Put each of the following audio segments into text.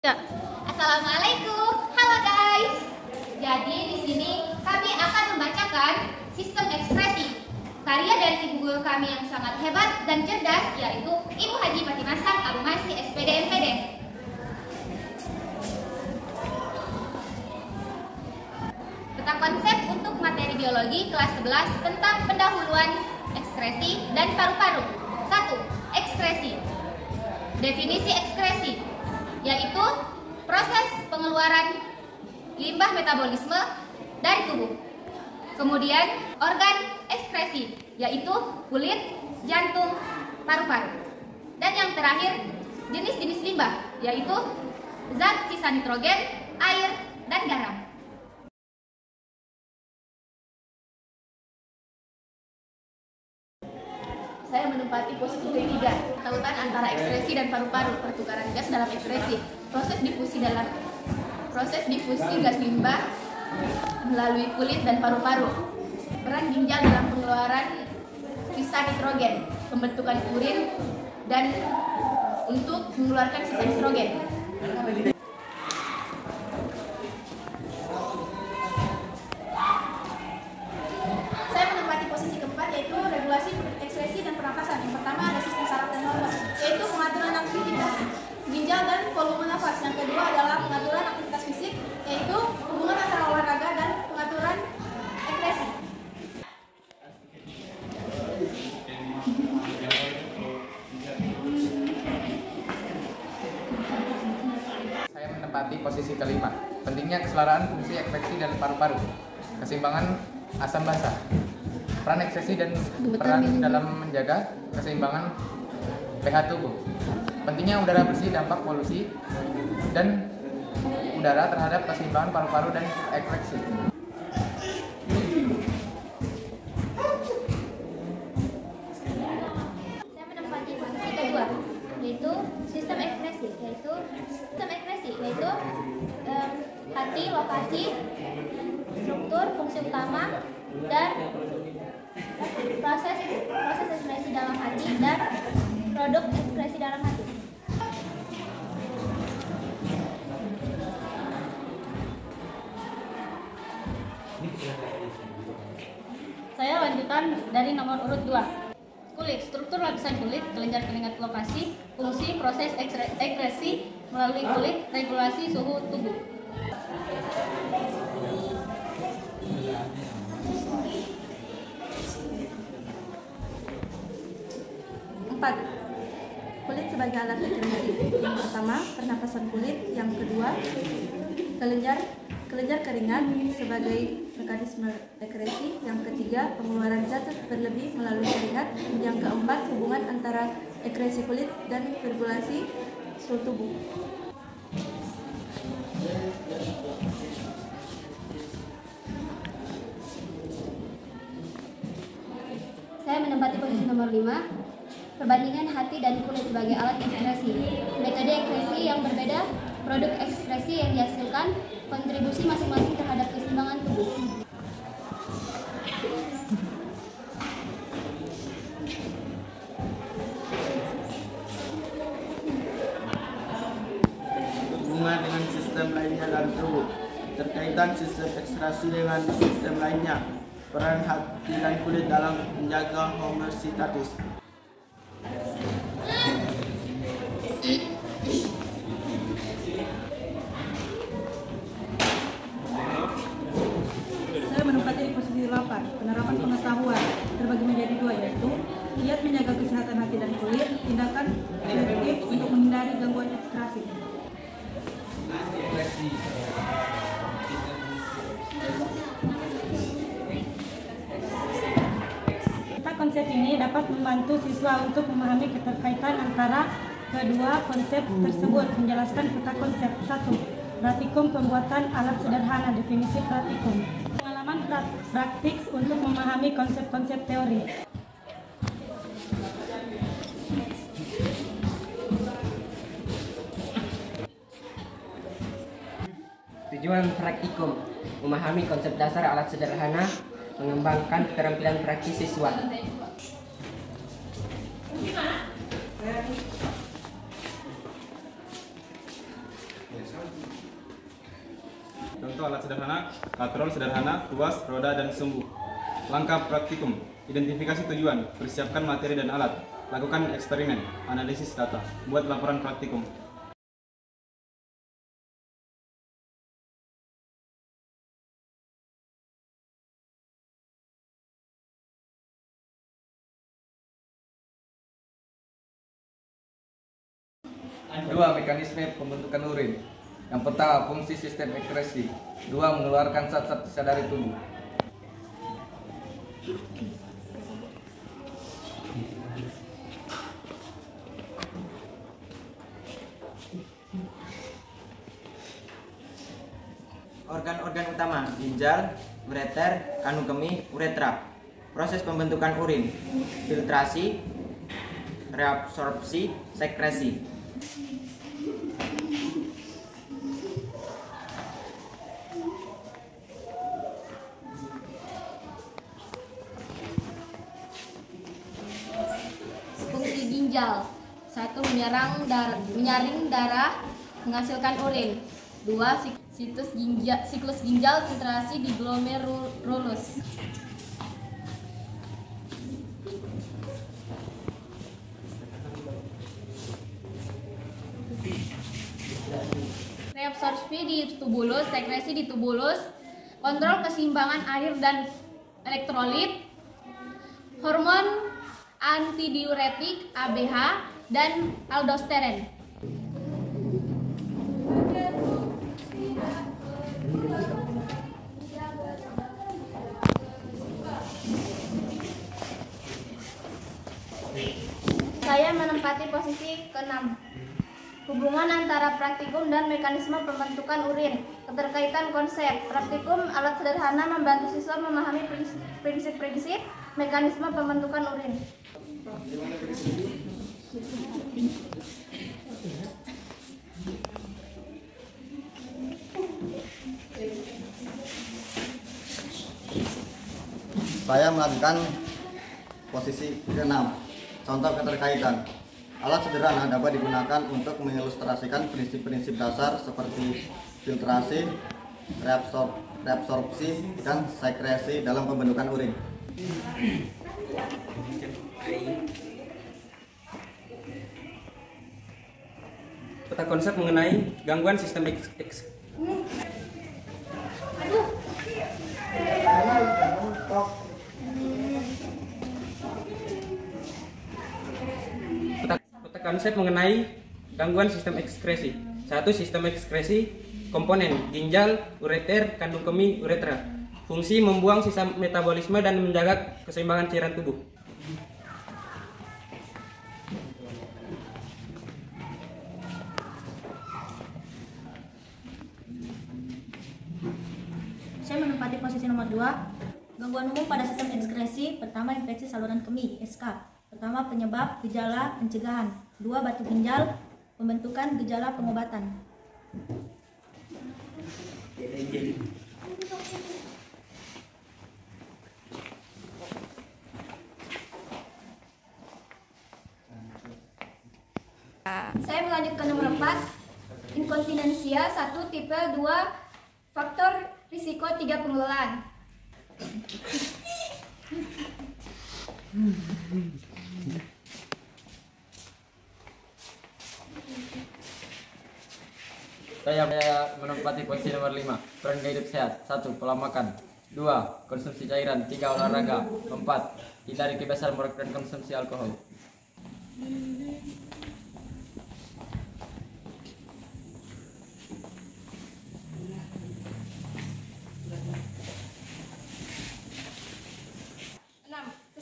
Ya. Assalamualaikum, halo guys. Jadi di sini kami akan membacakan sistem ekspresi karya dari ibu guru kami yang sangat hebat dan cerdas, yaitu Ibu Haji Fatimah Abu Masih SPD MPD. Tentang konsep untuk materi biologi kelas 11 tentang pendahuluan ekskresi dan paru-paru. 1. Ekskresi. Definisi ekskresi yaitu proses pengeluaran limbah metabolisme dari tubuh. Kemudian organ ekskresi yaitu kulit, jantung, paru-paru. Dan yang terakhir jenis-jenis limbah yaitu zat sisa nitrogen, air, dan garam. Saya menempati posisi ketiga, tautan antara ekskresi dan paru-paru, pertukaran gas dalam ekskresi, proses difusi gas limbah melalui kulit dan paru-paru, peran ginjal dalam pengeluaran sisa nitrogen, pembentukan urin dan untuk mengeluarkan sisa nitrogen. Saya menempati posisi keempat, yaitu regulasi ekskresi dan pernapasan. Yang pertama ada sistem saraf dan hormon, yaitu pengaturan aktivitas ginjal dan volume nafas. Yang kedua adalah pengaturan aktivitas fisik, yaitu hubungan antara olahraga dan pengaturan ekskresi. Saya menempati posisi kelima. Pentingnya kesetaraan fungsi ekskresi dan paru-paru, keseimbangan asam basa, peran ekskresi dan peran dalam menjaga keseimbangan pH tubuh. Pentingnya udara bersih, dampak polusi dan udara terhadap keseimbangan paru-paru dan ekskresi. Saya menempati posisi kedua, yaitu sistem ekskresi, yaitu hati, lokasi, struktur, fungsi utama, dan proses ekskresi dalam hati dan produk ekskresi dalam hati. Saya lanjutan dari nomor urut 2. Kulit, struktur lapisan kulit, kelenjar keringat, lokasi, fungsi proses ekskresi melalui kulit, regulasi suhu tubuh. Kulit sebagai alat ekskresi. Yang pertama, pernapasan kulit. Yang kedua, kelenjar keringat sebagai mekanisme ekskresi. Yang ketiga, pengeluaran zat berlebih melalui keringat. Yang keempat, hubungan antara ekskresi kulit dan regulasi suhu tubuh. Saya menempati posisi nomor 5. Perbandingan hati dan kulit sebagai alat ekskresi. Metode ekskresi yang berbeda, produk ekskresi yang dihasilkan, kontribusi masing-masing terhadap keseimbangan tubuh. Hubungan dengan sistem lainnya dalam tubuh. Terkaitan sistem ekskresi dengan sistem lainnya. Peran hati dan kulit dalam menjaga homeostatis. Saya menempati di posisi 8. Penerapan pengetahuan terbagi menjadi 2, yaitu giat menjaga kesehatan hati dan kulit, tindakan preventif untuk menghindari gangguan ekskresi. Konsep ini dapat membantu siswa untuk memahami keterkaitan antara kedua konsep tersebut. Menjelaskan peta konsep. 1. Praktikum pembuatan alat sederhana. Definisi praktikum. Pengalaman praktik untuk memahami konsep-konsep teori. Tujuan praktikum: memahami konsep dasar alat sederhana, mengembangkan keterampilan praktis siswa. Contoh alat sederhana, katrol sederhana, tuas, roda, dan sumbu. Langkah praktikum, identifikasi tujuan, persiapkan materi dan alat, lakukan eksperimen, analisis data, buat laporan praktikum. Dua, mekanisme pembentukan urin. Yang pertama, fungsi sistem ekskresi. Dua, mengeluarkan zat-zat sisa dari tubuh. Organ-organ utama: ginjal, ureter, kandung kemih, uretra. Proses pembentukan urin: filtrasi, reabsorpsi, sekresi. Fungsi ginjal: 1. Menyaring darah, menghasilkan urin. 2. Siklus ginjal, filtrasi di glomerulus. Reabsorpsi di tubulus, sekresi di tubulus, kontrol keseimbangan air dan elektrolit, hormon antidiuretik ABH, dan aldosteron. Saya menempati posisi ke-6. Hubungan antara praktikum dan mekanisme pembentukan urin. Keterkaitan konsep. Praktikum alat sederhana membantu siswa memahami prinsip-prinsip mekanisme pembentukan urin. Saya melakukan posisi ke-6. Contoh keterkaitan. Alat sederhana dapat digunakan untuk mengilustrasikan prinsip-prinsip dasar seperti filtrasi, reabsorpsi, dan sekresi dalam pembentukan urin. Peta konsep mengenai gangguan sistem konsep mengenai gangguan sistem ekskresi. 1. Sistem ekskresi komponen ginjal, ureter, kandung kemih, uretra. Fungsi membuang sisa metabolisme dan menjaga keseimbangan cairan tubuh. Saya menempati posisi nomor 2. Gangguan umum pada sistem ekskresi. Pertama, infeksi saluran kemih (SK). Pertama, penyebab, gejala, pencegahan. 2. Batu ginjal, pembentukan, gejala, pengobatan. Saya melanjutkan nomor 4. Inkontinensia 1 tipe 2. Faktor risiko 3 pengelolaan. Saya menempati posisi nomor 5. Peran gaya hidup sehat. 1. Pola makan. 2. Konsumsi cairan. 3. Olahraga. 4. Hindari kebiasaan merokok dan konsumsi alkohol.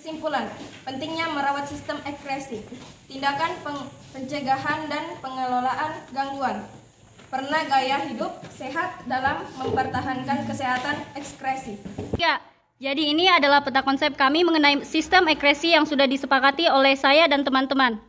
Kesimpulan, pentingnya merawat sistem ekskresi. Tindakan pencegahan dan pengelolaan gangguan. Pernah gaya hidup sehat dalam mempertahankan kesehatan ekskresi. Ya, jadi ini adalah peta konsep kami mengenai sistem ekskresi yang sudah disepakati oleh saya dan teman-teman.